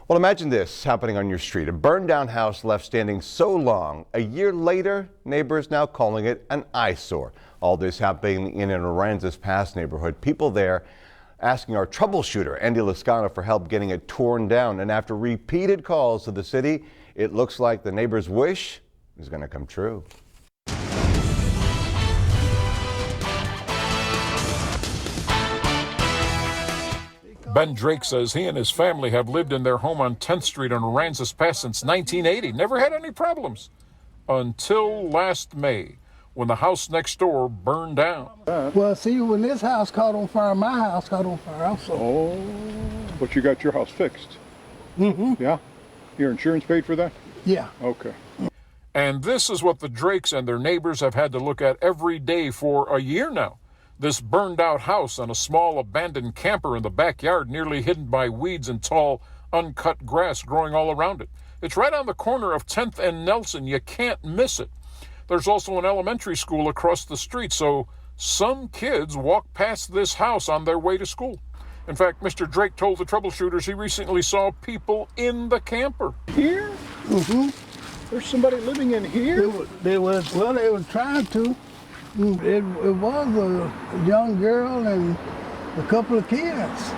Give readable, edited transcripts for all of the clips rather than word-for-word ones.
Well, imagine this happening on your street. A burned down house left standing so long. A year later, neighbors now calling it an eyesore. All this happening in an Aransas Pass neighborhood. People there asking our troubleshooter, Andy Lascano, for help getting it torn down. And after repeated calls to the city, it looks like the neighbor's wish is going to come true. Ben Drake says he and his family have lived in their home on 10th Street on Aransas Pass since 1980. Never had any problems until last May when the house next door burned down. Well, see, when this house caught on fire, my house caught on fire also. Oh, but you got your house fixed. Mm-hmm. Yeah? Your insurance paid for that? Yeah. Okay. And this is what the Drakes and their neighbors have had to look at every day for a year now. This burned out house on a small abandoned camper in the backyard, nearly hidden by weeds and tall, uncut grass growing all around it. It's right on the corner of 10th and Nelson. You can't miss it. There's also an elementary school across the street, so some kids walk past this house on their way to school. In fact, Mr. Drake told the troubleshooters he recently saw people in the camper. Here? Mm-hmm. There's somebody living in here? They were trying to. It was a young girl and a couple of kids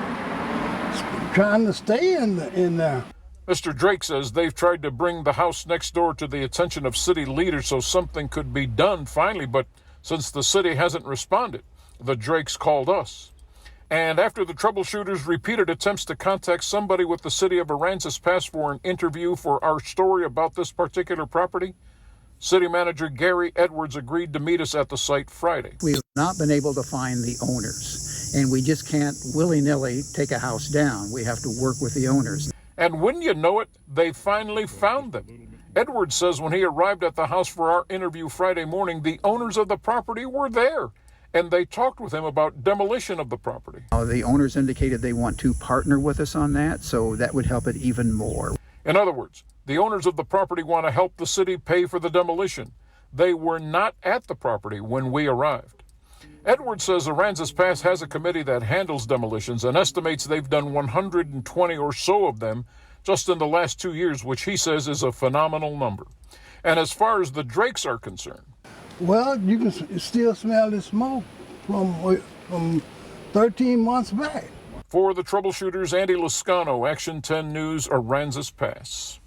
trying to stay in there. Mr. Drake says they've tried to bring the house next door to the attention of city leaders so something could be done finally, but since the city hasn't responded, the Drakes called us. And after the troubleshooters' repeated attempts to contact somebody with the city of Aransas Pass for an interview for our story about this particular property, City Manager Gary Edwards agreed to meet us at the site Friday. We have not been able to find the owners, and we just can't willy-nilly take a house down. We have to work with the owners. And wouldn't you know it, they finally found them. Edwards says when he arrived at the house for our interview Friday morning, the owners of the property were there, and they talked with him about demolition of the property. The owners indicated they want to partner with us on that, so that would help it even more. In other words, the owners of the property want to help the city pay for the demolition. They were not at the property when we arrived. Edwards says Aransas Pass has a committee that handles demolitions and estimates they've done 120 or so of them just in the last 2 years, which he says is a phenomenal number. And as far as the Drakes are concerned, well, you can still smell the smoke from 13 months back. for the troubleshooters, Andy Lascano, Action 10 News, Aransas Pass.